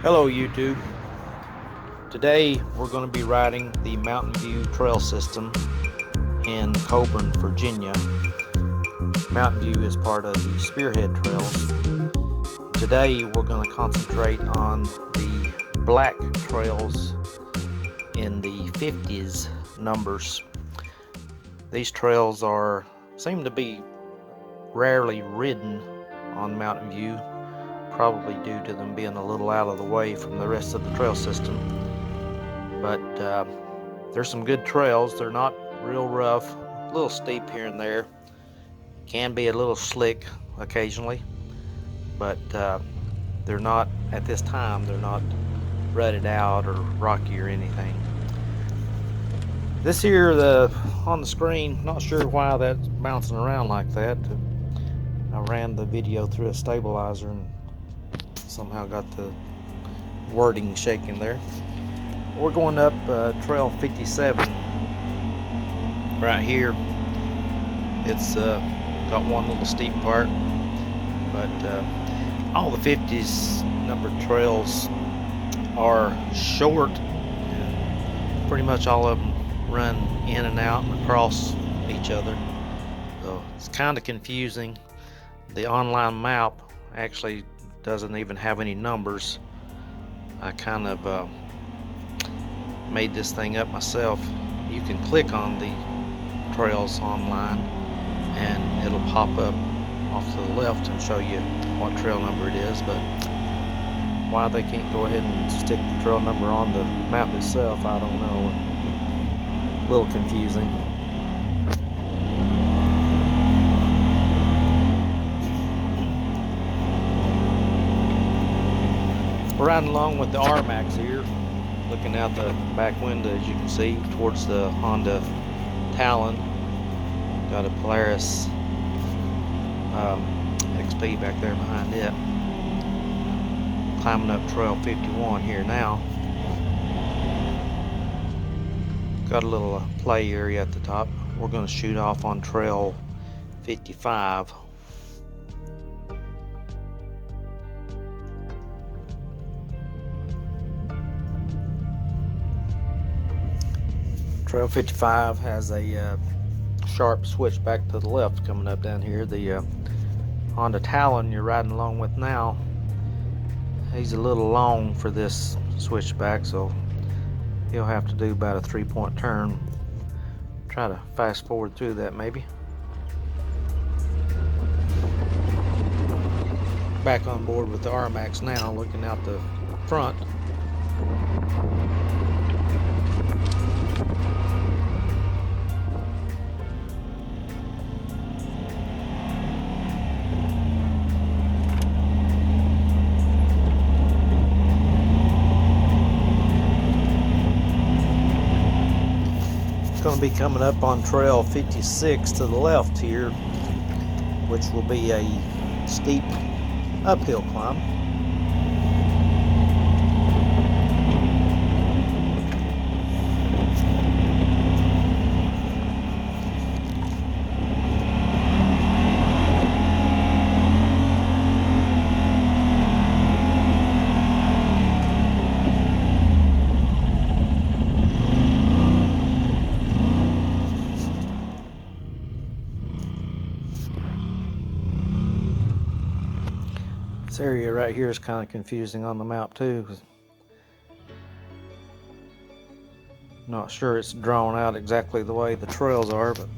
Hello YouTube. Today we're going to be riding the Mountain View Trail System in Coburn, Virginia. Mountain View is part of the Spearhead Trails. Today we're going to concentrate on the black trails in the 50s numbers. These trails seem to be rarely ridden on Mountain View, probably due to them being a little out of the way from the rest of the trail system. But there's some good trails. They're not real rough, a little steep here and there, can be a little slick occasionally, but they're not, at this time, they're not rutted out or rocky or anything. This here, on the screen, not sure why that's bouncing around like that. I ran the video through a stabilizer and somehow got the wording shaking there. We're going up trail 57 right here. It's got one little steep part, but all the 50s numbered trails are short, and pretty much all of them run in and out and across each other, so it's kind of confusing. The online map actually doesn't even have any numbers. I kind of made this thing up myself. You can click on the trails online and it'll pop up off to the left and show you what trail number it is, but why they can't go ahead and stick the trail number on the map itself, I don't know. A little confusing. We're riding along with the R-Max here, looking out the back window, as you can see, towards the Honda Talon. Got a Polaris XP back there behind it. Climbing up trail 51 here now. Got a little play area at the top. We're going to shoot off on trail 55. Trail 55 has a sharp switch back to the left coming up down here. The Honda Talon you're riding along with now, he's a little long for this switchback, so he'll have to do about a 3-point turn. Try to fast forward through that maybe. Back on board with the R-Max now, looking out the front. Going to be coming up on trail 56 to the left here, which will be a steep uphill climb. This area right here is kind of confusing on the map too, 'cause not sure it's drawn out exactly the way the trails are, but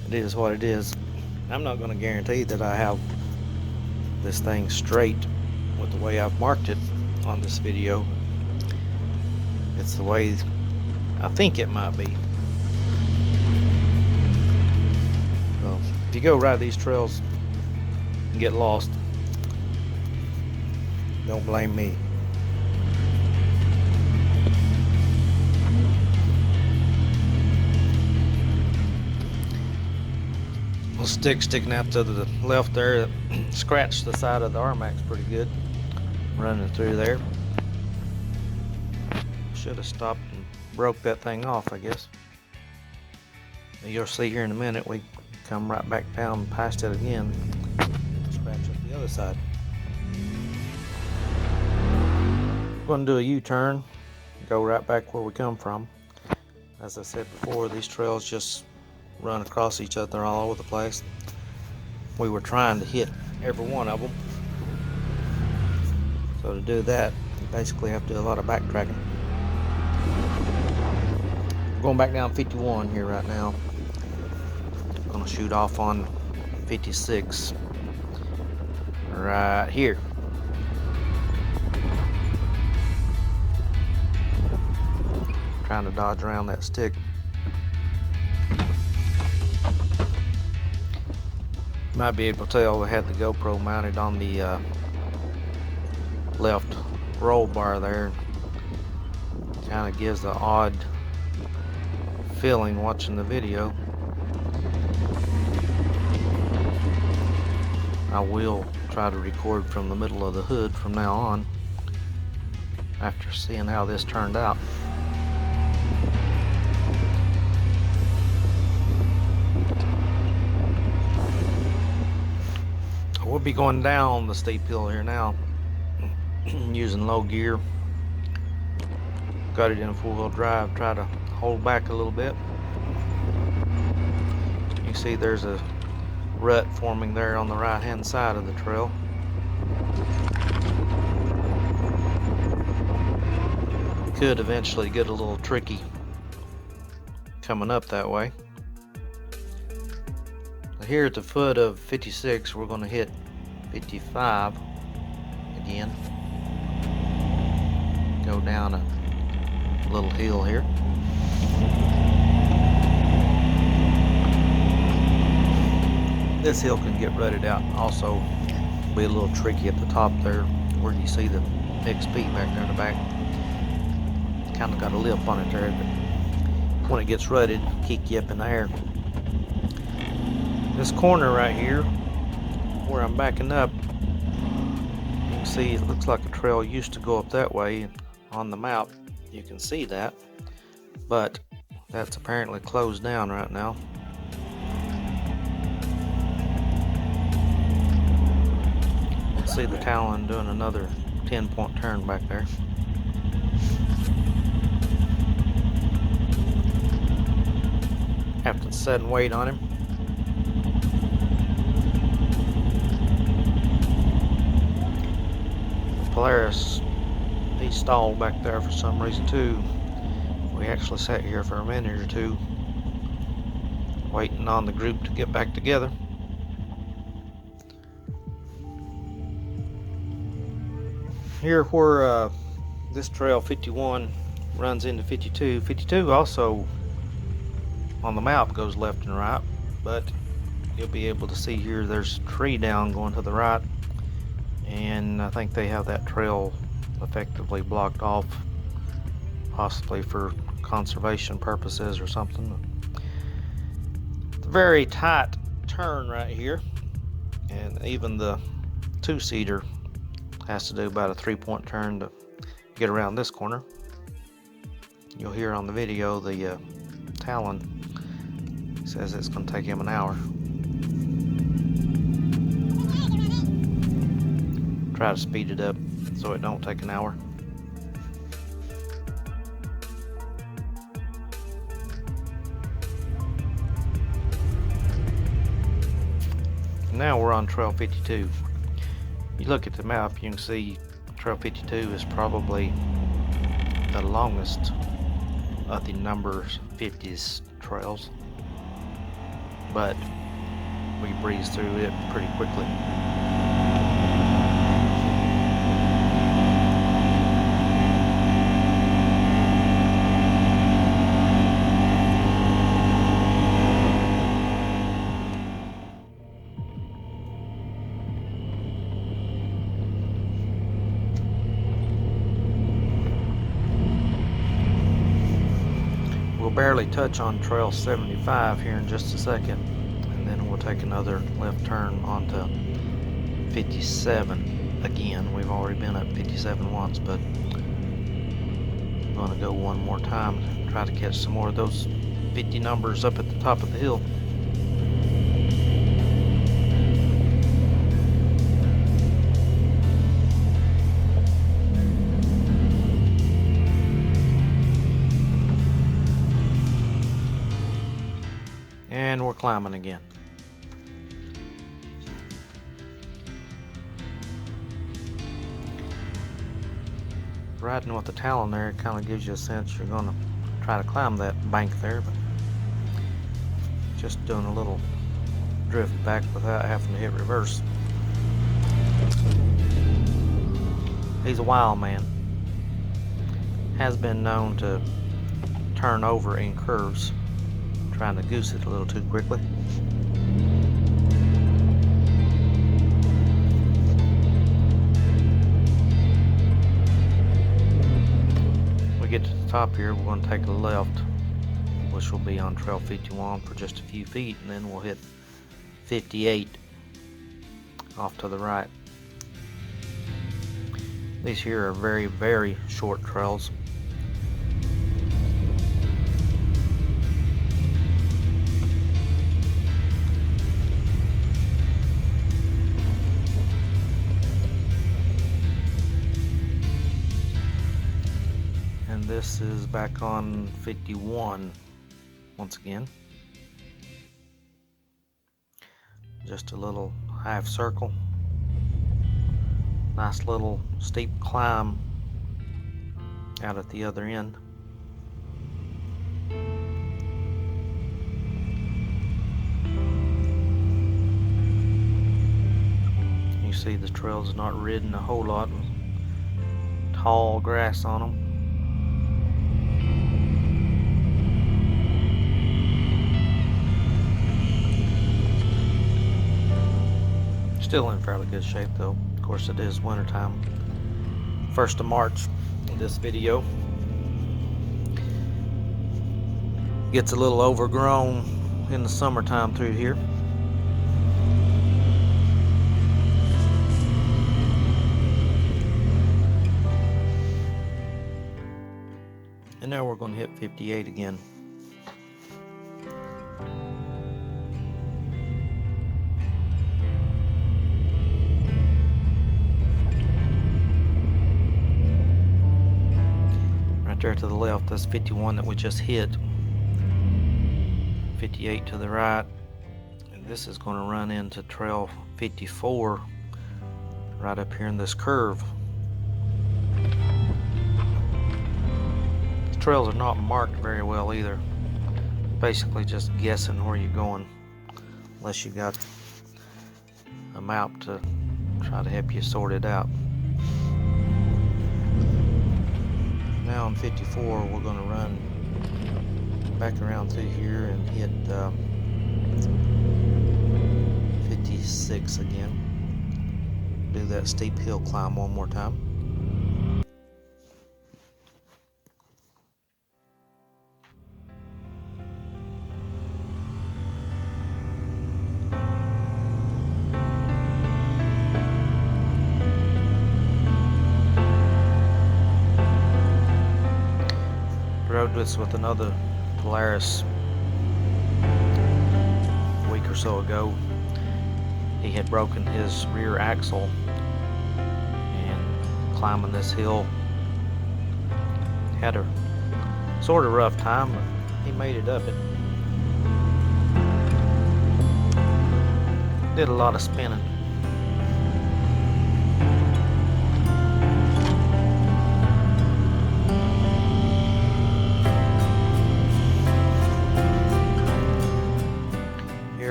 it is what it is. I'm not going to guarantee that I have this thing straight with the way I've marked it on this video. It's the way I think it might be. So if you go ride these trails and get lost, don't blame me. A stick sticking out to the left there scratched the side of the R-Max pretty good. Running through there. Should have stopped and broke that thing off, I guess. You'll see here in a minute, we come right back down past it again. Scratch up the other side. going to do a U-turn, go right back where we come from. As I said before, these trails just run across each other all over the place. We were trying to hit every one of them. So to do that, you basically have to do a lot of backtracking. We're going back down 51 here right now. I'm going to shoot off on 56 right here. Trying to dodge around that stick. You might be able to tell we had the GoPro mounted on the left roll bar there. Kind of gives the odd feeling watching the video. I will try to record from the middle of the hood from now on after seeing how this turned out. We'll be going down the steep hill here now using low gear. Got it in four-wheel drive, try to hold back a little bit. You can see there's a rut forming there on the right hand side of the trail. Could eventually get a little tricky coming up that way. Here at the foot of 56, we're going to hit 55 again. Go down a little hill here. This hill can get rutted out. Also be a little tricky at the top there where you see the mixed peat back there in the back. Kind of got a lip on it there, but when it gets rutted, kick you up in the air. This corner right here where I'm backing up, you can see it looks like a trail used to go up that way. On the map you can see that, but that's apparently closed down right now. See the Talon doing another 10-point turn back there. Have to set and wait on him. Polaris, he stalled back there for some reason too. We actually sat here for a minute or two waiting on the group to get back together. Here where this trail 51 runs into 52. 52 also on the map goes left and right, but you'll be able to see here there's a tree down going to the right, and I think they have that trail effectively blocked off, possibly for conservation purposes or something. It's a very tight turn right here, and even the two-seater has to do about a 3-point turn to get around this corner. You'll hear on the video the Talon says it's going to take him an hour. Try to speed it up so it don't take an hour. Now we're on trail 52. You look at the map, you can see trail 52 is probably the longest of the numbers 50s trails, but we breeze through it pretty quickly. We'll barely touch on trail 75 here in just a second, and then we'll take another left turn onto 57 again. We've already been up 57 once, but I'm going to go one more time to try to catch some more of those 50 numbers up at the top of the hill. climbing again. Riding with the Talon there, it kind of gives you a sense you're going to try to climb that bank there, but just doing a little drift back without having to hit reverse. He's a wild man. Has been known to turn over in curves, trying to goose it a little too quickly. Get to the top here, we're going to take a left, which will be on Trail 51 for just a few feet, and then we'll hit 58 off to the right. These here are very, very short trails. And this is back on 51 once again. Just a little half circle. Nice little steep climb out at the other end. You see the trail's not ridden a whole lot. Tall grass on them. Still in fairly good shape though. Of course it is winter time. 1st of March in this video. Gets a little overgrown in the summertime through here. And now we're going to hit 58 again. There to the left, that's 51 that we just hit. 58 to the right, and this is going to run into Trail 54 right up here in this curve. The trails are not marked very well either. Basically just guessing where you're going, unless you got a map to try to help you sort it out. Now on 54, we're going to run back around through here and hit 56 again. Do that steep hill climb one more time. Rode this with another Polaris a week or so ago. He had broken his rear axle and climbing this hill. Had a sort of rough time, but he made it up it. Did a lot of spinning.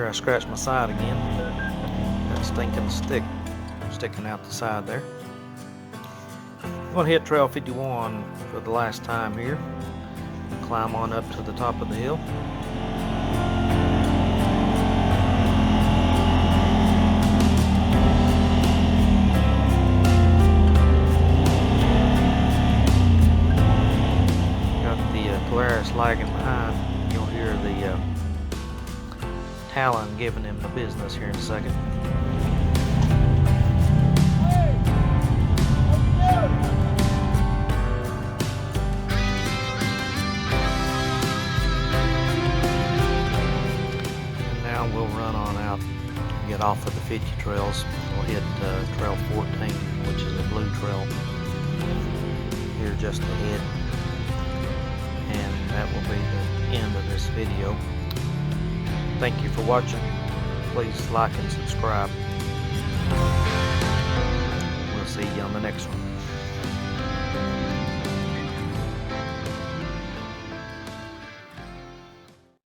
I scratched my side again. That stinking stick sticking out the side there. I'm going to hit Trail 51 for the last time here. Climb on up to the top of the hill. Got the Polaris lagging behind. You'll hear the Talon giving him the business here in a second. And now we'll run on out and get off of the 50 trails. We'll hit Trail 14, which is a blue trail here just ahead. And that will be the end of this video. Thank you for watching. Please like and subscribe. We'll see you on the next one.